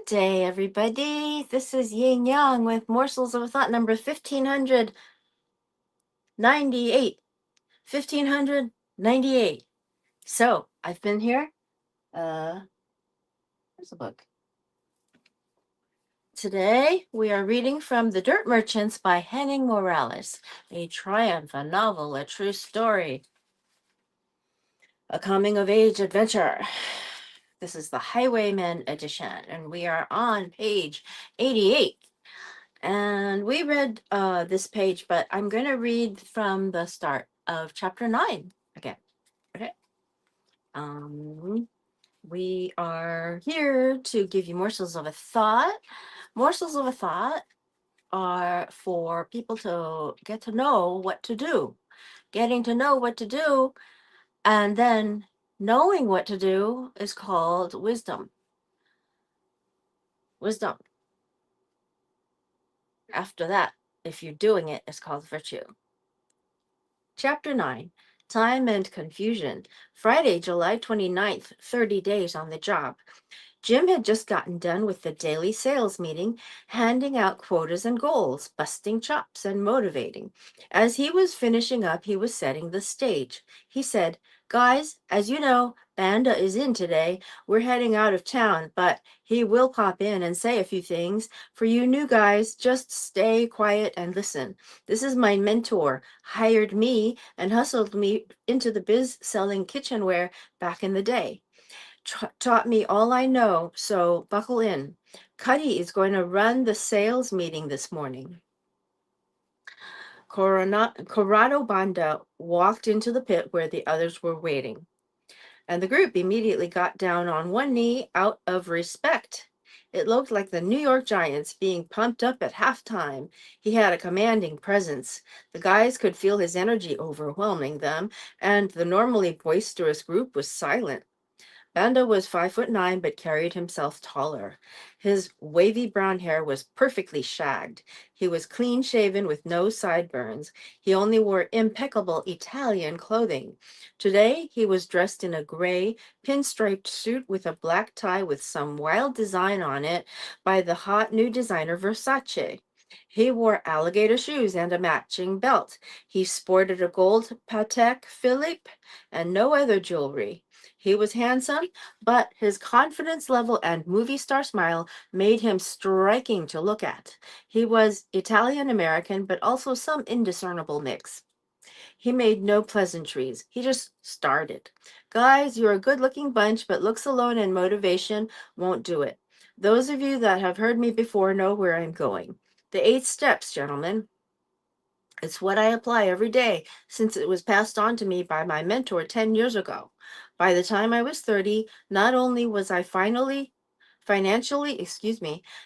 day, everybody. This is Yin Yang with Morsels of Thought number 1598. 1598. So, I've been here. Here's a book. Today, we are reading from The Dirt Merchants by Henning Morales. A triumph, a novel, a true story. A coming-of-age adventure. This is the Highwayman edition, and we are on page 88. And we read this page, but I'm going to read from the start of chapter 9 again. Okay. We are here to give you morsels of a thought. Morsels of a thought are for people to get to know what to do. Getting to know what to do and then knowing what to do is called wisdom. Wisdom. After that, if you're doing it, it's called virtue. Chapter 9, Time and Confusion. Friday, July 29th, 30 days on the job. Jim had just gotten done with the daily sales meeting, handing out quotas and goals, busting chops and motivating. As he was finishing up, he was setting the stage. He said, "Guys, as you know, Banda is in today. We're heading out of town, but he will pop in and say a few things. For you new guys, just stay quiet and listen. This is my mentor, hired me and hustled me into the biz selling kitchenware back in the day. Taught me all I know, so buckle in. Cuddy is going to run the sales meeting this morning." Corrado Banda walked into the pit where the others were waiting, and the group immediately got down on one knee out of respect. It looked like the New York Giants being pumped up at halftime. He had a commanding presence. The guys could feel his energy overwhelming them, and the normally boisterous group was silent. Banda was 5'9", but carried himself taller. His wavy brown hair was perfectly shagged. He was clean-shaven with no sideburns. He only wore impeccable Italian clothing. Today, he was dressed in a gray, pinstriped suit with a black tie with some wild design on it by the hot new designer Versace. He wore alligator shoes and a matching belt. He sported a gold Patek Philippe and no other jewelry. He was handsome, but his confidence level and movie star smile made him striking to look at. He was Italian-American, but also some indiscernible mix. He made no pleasantries. He just started. "Guys, you're a good-looking bunch, but looks alone and motivation won't do it. Those of you that have heard me before know where I'm going. The 8 steps, gentlemen. It's what I apply every day since it was passed on to me by my mentor 10 years ago. By the time I was 30, not only was I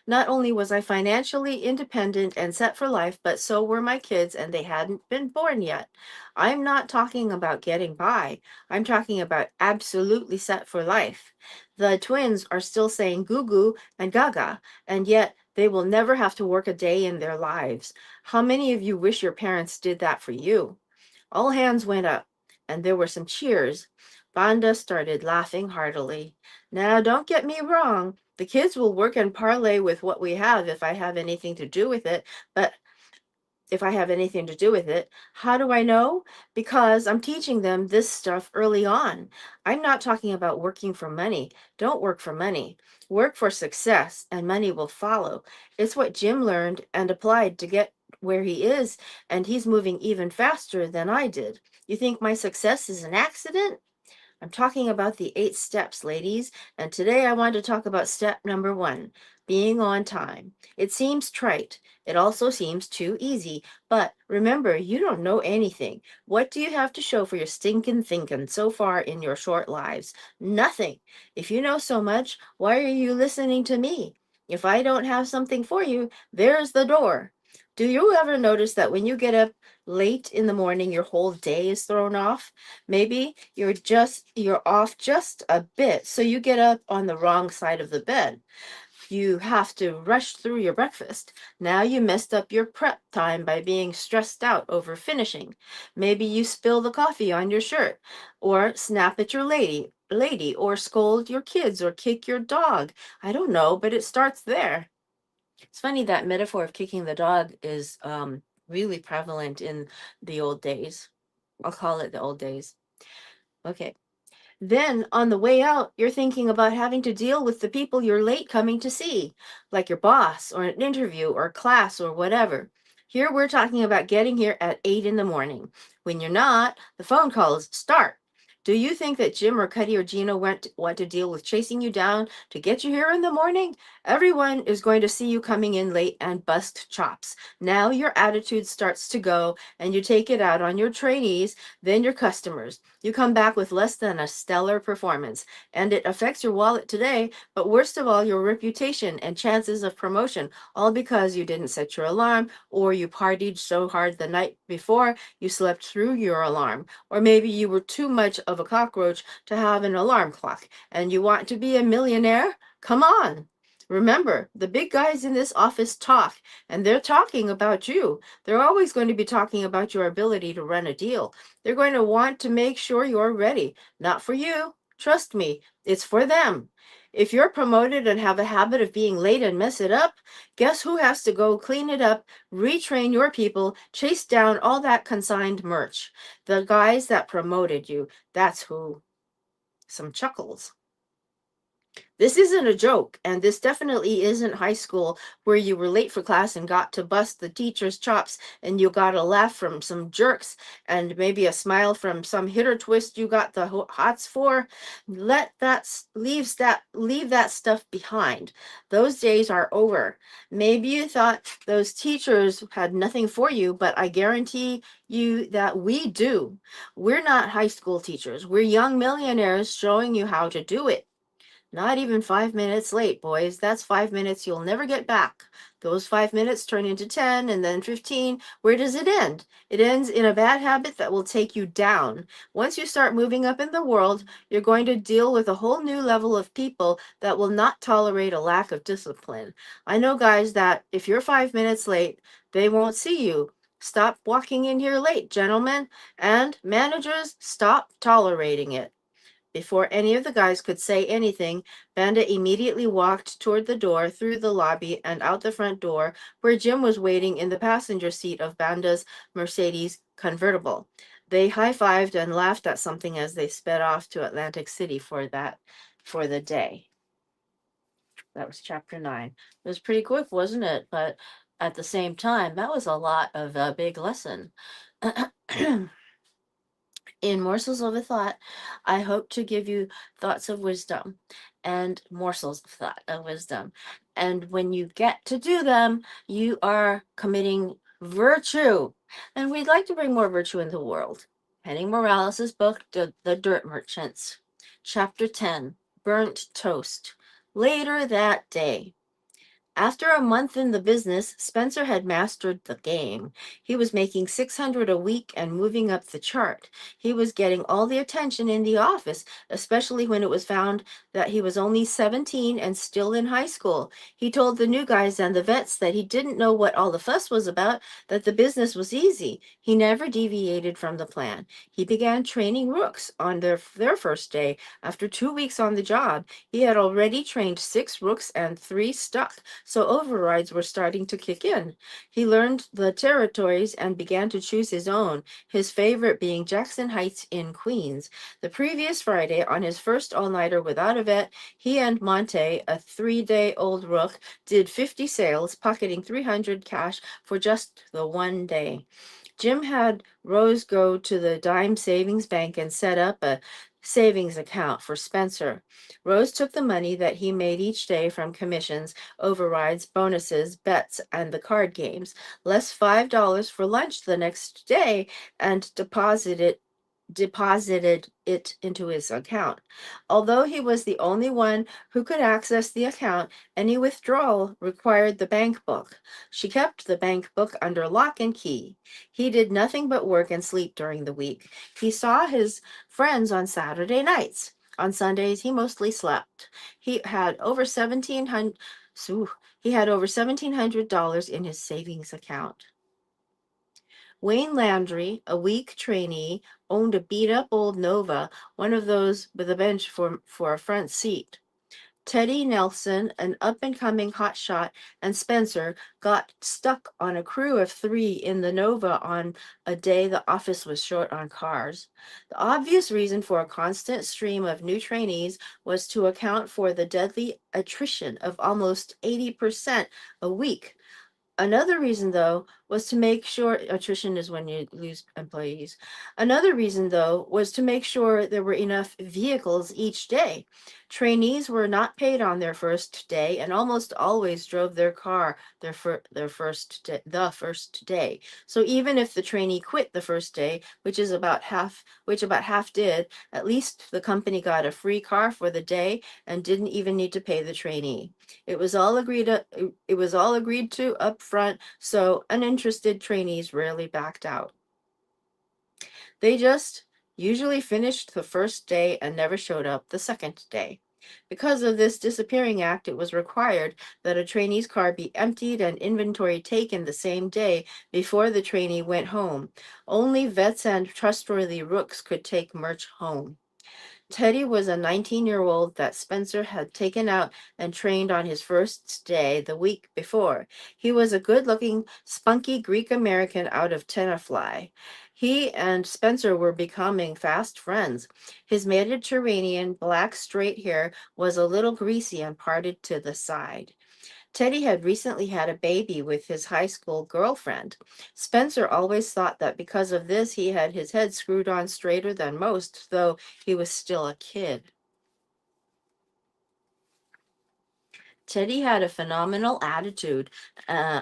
not only was I financially independent and set for life, but so were my kids and they hadn't been born yet. I'm not talking about getting by. I'm talking about absolutely set for life. The twins are still saying goo goo and gaga, and yet they will never have to work a day in their lives. How many of you wish your parents did that for you?" All hands went up, and there were some cheers. Banda started laughing heartily. "Now, don't get me wrong. The kids will work and parlay with what we have if I have anything to do with it, but how do I know? Because I'm teaching them this stuff early on. I'm not talking about working for money. Don't work for money. Work for success, and money will follow. It's what Jim learned and applied to get where he is, and he's moving even faster than I did. You think my success is an accident? I'm talking about the 8 steps, ladies, and today I want to talk about step number 1, being on time. It seems trite. It also seems too easy, but remember, you don't know anything. What do you have to show for your stinking thinking so far in your short lives? Nothing. If you know so much, why are you listening to me? If I don't have something for you, there's the door. Do you ever notice that when you get up late in the morning, your whole day is thrown off? Maybe you're off just a bit, so you get up on the wrong side of the bed. You have to rush through your breakfast. Now you messed up your prep time by being stressed out over finishing. Maybe you spill the coffee on your shirt or snap at your lady lady or scold your kids or kick your dog. I don't know, but it starts there. It's funny that metaphor of kicking the dog is really prevalent in the old days. I'll call it the old days. Okay. Then, on the way out, you're thinking about having to deal with the people you're late coming to see, like your boss or an interview or class or whatever. Here, we're talking about getting here at 8 in the morning. When you're not, the phone calls start. Do you think that Jim or Cuddy or Gino want to deal with chasing you down to get you here in the morning? Everyone is going to see you coming in late and bust chops. Now your attitude starts to go and you take it out on your trainees, then your customers. You come back with less than a stellar performance, and it affects your wallet today, but worst of all, your reputation and chances of promotion, all because you didn't set your alarm, or you partied so hard the night before you slept through your alarm, or maybe you were too much of a cockroach to have an alarm clock, and you want to be a millionaire? Come on. Remember, the big guys in this office talk, and they're talking about you. They're always going to be talking about your ability to run a deal. They're going to want to make sure you're ready. Not for you. Trust me, it's for them. If you're promoted and have a habit of being late and mess it up, guess who has to go clean it up, retrain your people, chase down all that consigned merch? The guys that promoted you. That's who. Some chuckles. This isn't a joke, and this definitely isn't high school where you were late for class and got to bust the teacher's chops and you got a laugh from some jerks and maybe a smile from some hitter twist you got the hots for. Leave that stuff behind. Those days are over. Maybe you thought those teachers had nothing for you, but I guarantee you that we do. We're not high school teachers. We're young millionaires showing you how to do it. Not even 5 minutes late, boys. That's 5 minutes you'll never get back. Those 5 minutes turn into 10 and then 15. Where does it end? It ends in a bad habit that will take you down. Once you start moving up in the world, you're going to deal with a whole new level of people that will not tolerate a lack of discipline. I know guys that if you're 5 minutes late, they won't see you. Stop walking in here late, gentlemen. And managers, stop tolerating it. Before any of the guys could say anything, Banda immediately walked toward the door, through the lobby, and out the front door, where Jim was waiting in the passenger seat of Banda's Mercedes convertible. They high-fived and laughed at something as they sped off to Atlantic City for the day. That was chapter 9. It was pretty quick, wasn't it? But at the same time, that was a lot of a big lesson. In Morsels of a Thought, I hope to give you thoughts of wisdom and morsels of thought of wisdom. And when you get to do them, you are committing virtue. And we'd like to bring more virtue in the world. Henning Morales' book, The Dirt Merchants, Chapter 10, Burnt Toast. Later that day. After a month in the business, Spencer had mastered the game. He was making 600 a week and moving up the chart. He was getting all the attention in the office, especially when it was found that he was only 17 and still in high school. He told the new guys and the vets that he didn't know what all the fuss was about, that the business was easy. He never deviated from the plan. He began training rooks on their first day. After 2 weeks on the job, he had already trained 6 rooks and 3 stuck, so overrides were starting to kick in. He learned the territories and began to choose his own, his favorite being Jackson Heights in Queens. The previous Friday, on his first all-nighter without a vet, he and Monte, a 3-day-old rook, did 50 sales, pocketing 300 cash for just the one day. Jim had Rose go to the Dime Savings Bank and set up a savings account for Spencer. Rose took the money that he made each day from commissions, overrides, bonuses, bets, and the card games, less $5 for lunch the next day, and deposited it into his account. Although he was the only one who could access the account, any withdrawal required the bank book. She kept the bank book under lock and key. He did nothing but work and sleep during the week. He saw his friends on Saturday nights. On Sundays, he mostly slept. He had over $1,700 in his savings account. Wayne Landry, a weak trainee, owned a beat-up old Nova, one of those with a bench for a front seat. Teddy Nelson, an up-and-coming hotshot, and Spencer got stuck on a crew of 3 in the Nova on a day the office was short on cars. The obvious reason for a constant stream of new trainees was to account for the deadly attrition of almost 80% a week. Another reason, though, was to make sure attrition is when you lose employees. Another reason, though, was to make sure there were enough vehicles each day. Trainees were not paid on their first day and almost always drove their car the first day. So even if the trainee quit the first day, which about half did, at least the company got a free car for the day and didn't even need to pay the trainee. It was all agreed to up front, so uninterested trainees rarely backed out. They just usually finished the first day and never showed up the second day. Because of this disappearing act, it was required that a trainee's car be emptied and inventory taken the same day before the trainee went home. Only vets and trustworthy rooks could take merch home. Teddy was a 19-year-old that Spencer had taken out and trained on his first day the week before. He was a good-looking, spunky Greek American out of Tenafly. He and Spencer were becoming fast friends. His Mediterranean black straight hair was a little greasy and parted to the side. Teddy had recently had a baby with his high school girlfriend. Spencer always thought that because of this he had his head screwed on straighter than most, though he was still a kid. Teddy had a phenomenal attitude,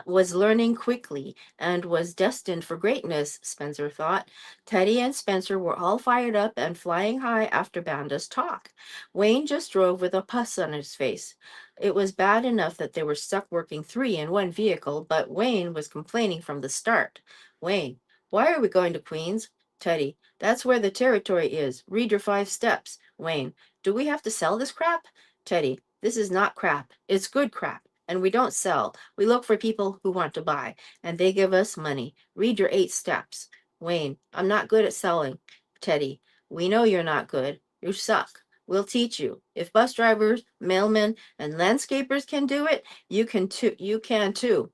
was learning quickly, and was destined for greatness, Spencer thought. Teddy and Spencer were all fired up and flying high after Banda's talk. Wayne just drove with a pus on his face. It was bad enough that they were stuck working 3 in one vehicle, but Wayne was complaining from the start. Wayne, why are we going to Queens? Teddy, that's where the territory is. Read your 5 steps. Wayne, do we have to sell this crap? Teddy, this is not crap. It's good crap. And we don't sell. We look for people who want to buy, and they give us money. Read your 8 steps. Wayne, I'm not good at selling. Teddy, we know you're not good. You suck. We'll teach you. If bus drivers, mailmen, and landscapers can do it, you can too. You can too.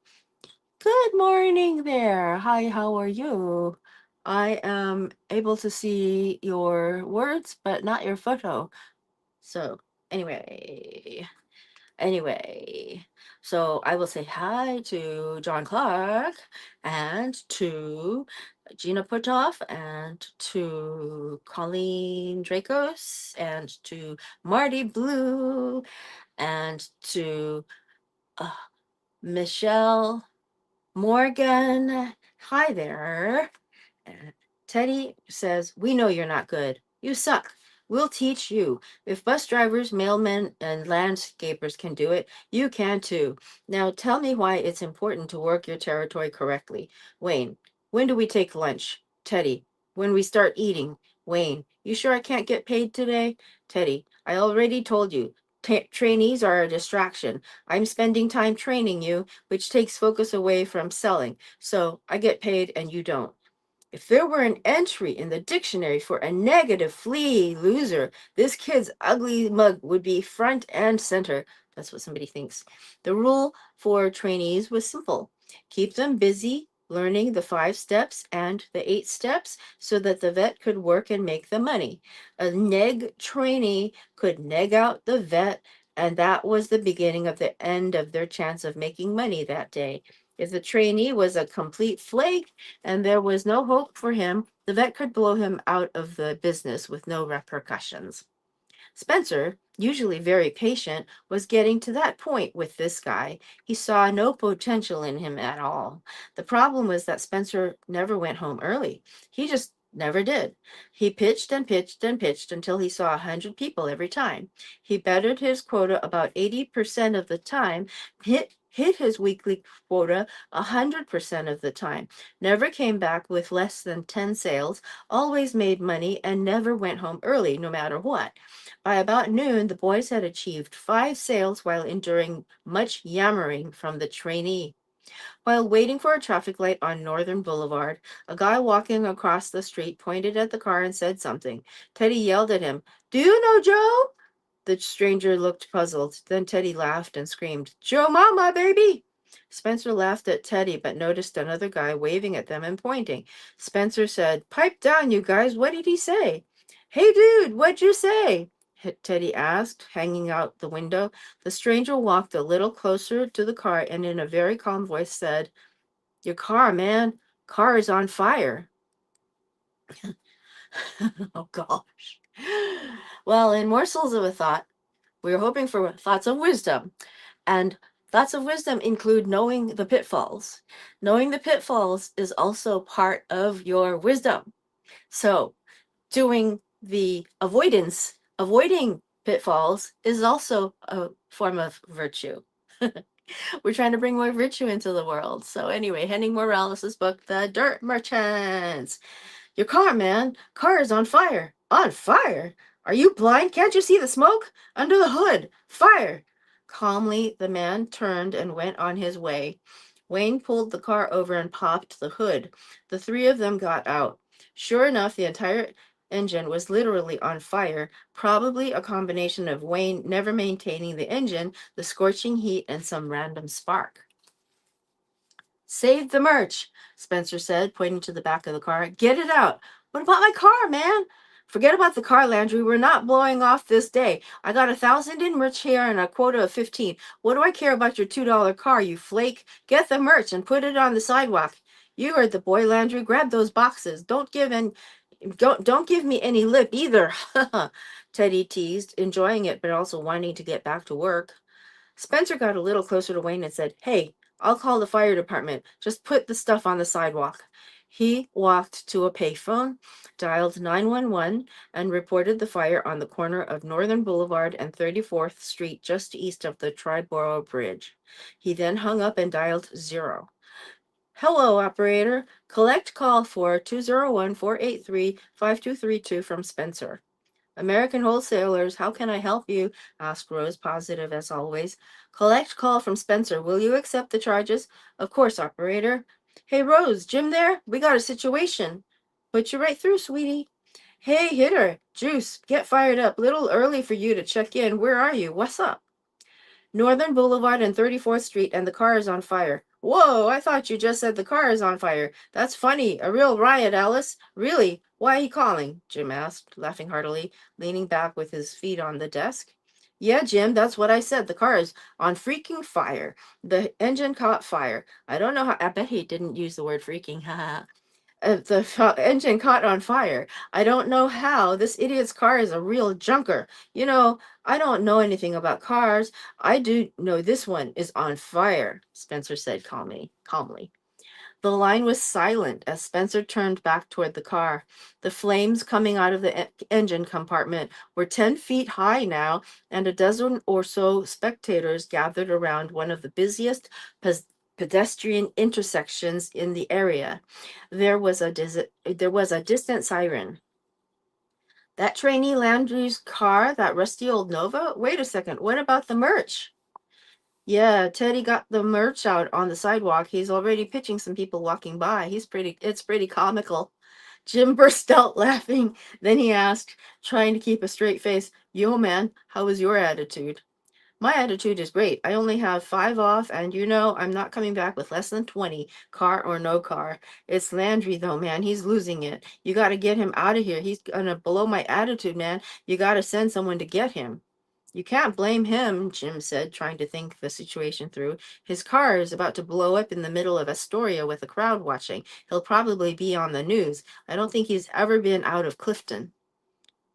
Good morning there. Hi, how are you? I am able to see your words, but not your photo. So, anyway. Anyway, so I will say hi to John Clark and to Gina Putoff and to Colleen Dracos and to Marty Blue and to uh, Michelle Morgan. Hi there. And Teddy says, we know you're not good. You suck. We'll teach you. If bus drivers, mailmen, and landscapers can do it, you can too. Now tell me why it's important to work your territory correctly. Wayne, when do we take lunch? Teddy, when we start eating. Wayne, you sure I can't get paid today? Teddy, I already told you. Trainees are a distraction. I'm spending time training you, which takes focus away from selling. So I get paid and you don't. If there were an entry in the dictionary for a negative flea loser, this kid's ugly mug would be front and center. That's what somebody thinks. The rule for trainees was simple. Keep them busy learning the 5 steps and the 8 steps so that the vet could work and make the money. A neg trainee could neg out the vet, and that was the beginning of the end of their chance of making money that day. If the trainee was a complete flake, and there was no hope for him, the vet could blow him out of the business with no repercussions. Spencer, usually very patient, was getting to that point with this guy. He saw no potential in him at all. The problem was that Spencer never went home early. He just never did. He pitched and pitched and pitched until he saw 100 people every time. He bettered his quota about 80% of the time, hit his weekly quota 100% of the time, never came back with less than 10 sales, always made money, and never went home early, no matter what. By about noon, the boys had achieved 5 sales while enduring much yammering from the trainee. While waiting for a traffic light on Northern Boulevard, a guy walking across the street pointed at the car and said something. Teddy yelled at him, "Do you know Joe?" The stranger looked puzzled. Then Teddy laughed and screamed, "Joe Mama, baby!" Spencer laughed at Teddy, but noticed another guy waving at them and pointing. Spencer said, "Pipe down, you guys. What did he say?" "Hey, dude, what'd you say?" Teddy asked, hanging out the window. The stranger walked a little closer to the car and in a very calm voice said, "Your car, man. Car is on fire." Oh, gosh. Well, in Morsels of a Thought, we are hoping for thoughts of wisdom. And thoughts of wisdom include knowing the pitfalls. Knowing the pitfalls is also part of your wisdom. So, doing the avoiding pitfalls is also a form of virtue. We're trying to bring more virtue into the world. So, anyway, Henning Morales' book, The Dirt Merchants. "Your car, man. Car is on fire." "On fire? Are you blind? Can't you see the smoke? Under the hood. Fire." Calmly, the man turned and went on his way. Wayne pulled the car over and popped the hood. The three of them got out. Sure enough, the entire engine was literally on fire, probably a combination of Wayne never maintaining the engine, the scorching heat, and some random spark. "Save the merch," Spencer said, pointing to the back of the car. "Get it out." "What about my car, man?" "Forget about the car, Landry. We're not blowing off this day. I got 1,000 in merch here and a quota of 15. What do I care about your $2 car, you flake? Get the merch and put it on the sidewalk." "You heard the boy, Landry. Grab those boxes. Don't give me any lip either." Teddy teased, enjoying it but also wanting to get back to work. Spencer got a little closer to Wayne and said, "Hey, I'll call the fire department. Just put the stuff on the sidewalk." He walked to a payphone, dialed 911, and reported the fire on the corner of Northern Boulevard and 34th Street just east of the Triborough Bridge. He then hung up and dialed 0. "Hello, operator. Collect call for 201-483-5232 from Spencer." "American Wholesalers, how can I help you?" asked Rose, positive as always. "Collect call from Spencer. Will you accept the charges?" "Of course, operator." "Hey, Rose, Jim there? We got a situation." "Put you right through, sweetie." "Hey, hitter, Juice, get fired up. Little early for you to check in. Where are you? What's up?" "Northern Boulevard and 34th Street, and the car is on fire." "Whoa, I thought you just said the car is on fire. That's funny. A real riot, Alice." "Really? Why are you calling?" Jim asked, laughing heartily, leaning back with his feet on the desk. "Yeah, Jim, that's what I said. The car is on freaking fire. The engine caught fire. I don't know how. I bet he didn't use the word freaking. Haha. The engine caught on fire. I don't know how. This idiot's car is a real junker. You know, I don't know anything about cars. I do know this one is on fire," Spencer said calmly. The line was silent as Spencer turned back toward the car. The flames coming out of the engine compartment were 10 feet high now, and a dozen or so spectators gathered around one of the busiest pedestrian intersections in the area. There was a distant siren. "That trainee Landry's car, that rusty old Nova? Wait a second, what about the merch?" "Yeah, Teddy got the merch out on the sidewalk. He's already pitching some people walking by. It's pretty comical." Jim burst out laughing. Then he asked, trying to keep a straight face, "Yo, man, how was your attitude?" "My attitude is great. I only have 5 off, and I'm not coming back with less than 20, car or no car. It's Landry, though, man. He's losing it. You got to get him out of here. He's gonna blow my attitude, man. You got to send someone to get him." "You can't blame him," Jim said, trying to think the situation through. "His car is about to blow up in the middle of Astoria with a crowd watching. He'll probably be on the news. I don't think he's ever been out of Clifton."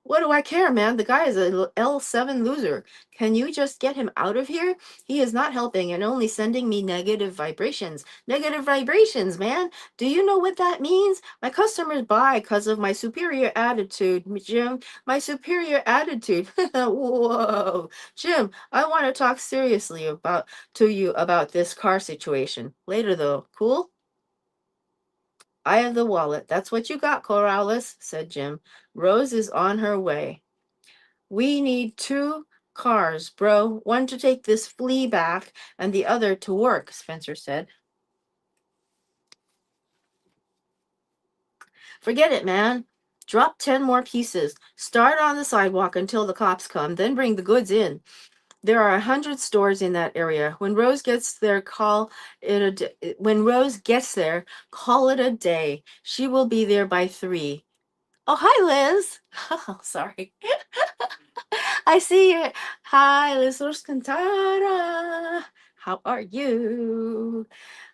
"What do I care, man? The guy is a L7 loser. Can you just get him out of here? He is not helping and only sending me negative vibrations." "Negative vibrations, man. Do you know what that means? My customers buy because of my superior attitude, Jim. My superior attitude." Whoa. "Jim, I want to talk seriously to you about this car situation. Later, though. Cool?" "I have the wallet. That's what you got, Corrales," said Jim. "Rose is on her way." "We need 2 cars, bro. One to take this flea back and the other to work," Spencer said. Forget it, man. Drop 10 more pieces. Start on the sidewalk until the cops come, then bring the goods in. There are 100 stores in that area. When Rose gets there, when Rose gets there, call it a day. She will be there by 3. Oh, hi, Liz. Oh, sorry. I see you. Hi, Liz Cantada. How are you?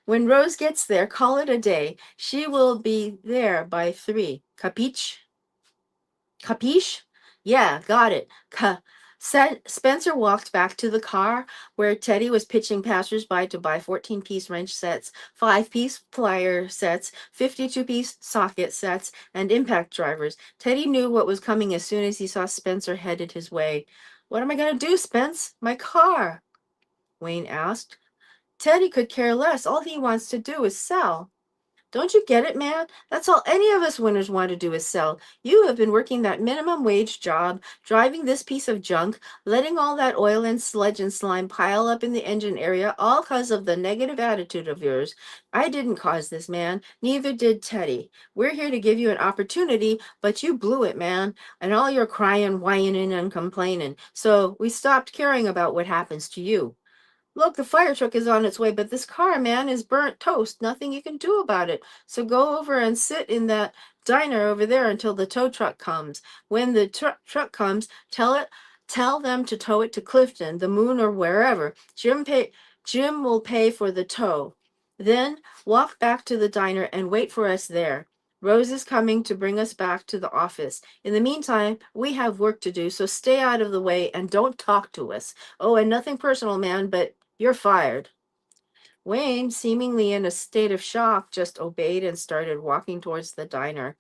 When Rose gets there, call it a day. She will be there by 3. Capiche? Capiche? Yeah, got it. Spencer walked back to the car where Teddy was pitching passersby to buy 14-piece wrench sets, 5-piece plier sets, 52-piece socket sets, and impact drivers. Teddy knew what was coming as soon as he saw Spencer headed his way. What am I going to do, Spence? My car, Wayne asked. Teddy could care less. All he wants to do is sell. Don't you get it, man? That's all any of us winners want to do is sell. You have been working that minimum wage job, driving this piece of junk, letting all that oil and sludge and slime pile up in the engine area, all because of the negative attitude of yours. I didn't cause this, man. Neither did Teddy. We're here to give you an opportunity, but you blew it, man. And all your crying, whining, and complaining. So we stopped caring about what happens to you. Look, the fire truck is on its way, but this car, man, is burnt toast. Nothing you can do about it. So go over and sit in that diner over there until the tow truck comes. When the truck comes, tell them to tow it to Clifton, the Moon, or wherever. Jim will pay for the tow. Then walk back to the diner and wait for us there. Rose is coming to bring us back to the office. In the meantime, we have work to do, so stay out of the way and don't talk to us. Oh, and nothing personal, man, but you're fired. Wayne, seemingly in a state of shock, just obeyed and started walking towards the diner.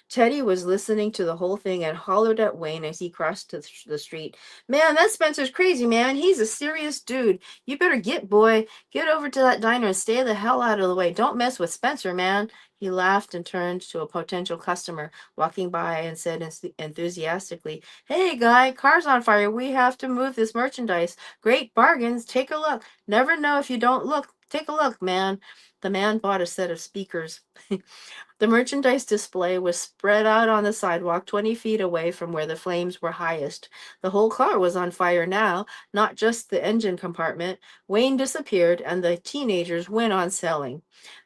Teddy was listening to the whole thing and hollered at Wayne as he crossed the street. Man, that Spencer's crazy, man. He's a serious dude. You better boy. Get over to that diner and stay the hell out of the way. Don't mess with Spencer, man. He laughed and turned to a potential customer walking by and said enthusiastically, Hey, guy, car's on fire. We have to move this merchandise. Great bargains. Take a look. Never know if you don't look. Take a look, man. The man bought a set of speakers. The merchandise display was spread out on the sidewalk 20 feet away from where the flames were highest. The whole car was on fire now, not just the engine compartment. Wayne disappeared, and the teenagers went on selling.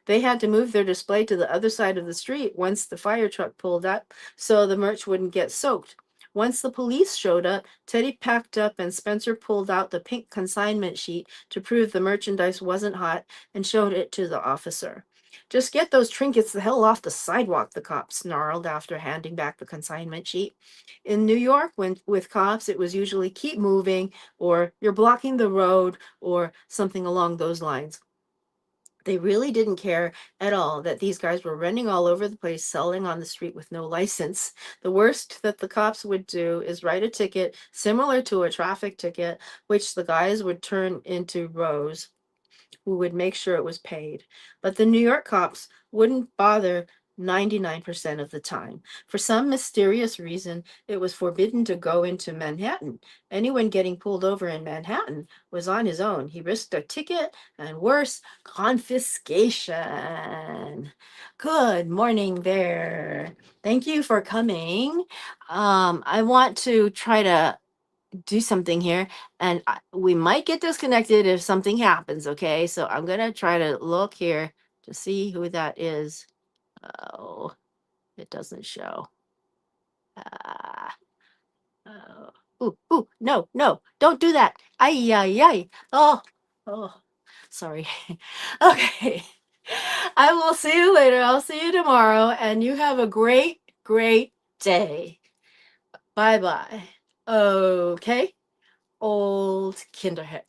They had to move their display to the other side of the street once the fire truck pulled up so the merch wouldn't get soaked. Once the police showed up, Teddy packed up and Spencer pulled out the pink consignment sheet to prove the merchandise wasn't hot and showed it to the officer. Just get those trinkets the hell off the sidewalk, the cop snarled after handing back the consignment sheet. In New York, with cops, it was usually keep moving, or you're blocking the road, or something along those lines. They really didn't care at all that these guys were running all over the place, selling on the street with no license. The worst that the cops would do is write a ticket similar to a traffic ticket, which the guys would turn into Rose, who would make sure it was paid. But the New York cops wouldn't bother 99% of the time. For some mysterious reason, it was forbidden to go into Manhattan. Anyone getting pulled over in Manhattan was on his own. He risked a ticket and worse, confiscation. Good morning there. Thank you for coming. I want to try to do something here and we might get disconnected if something happens. Okay, so I'm gonna try to look here to see who that is. Oh, it doesn't show. Ah, oh. Ooh, no, don't do that. Ay, ay, ay. Oh, sorry. Okay, I will see you later. I'll see you tomorrow, and you have a great day. Bye bye. Okay, old Kinderheck.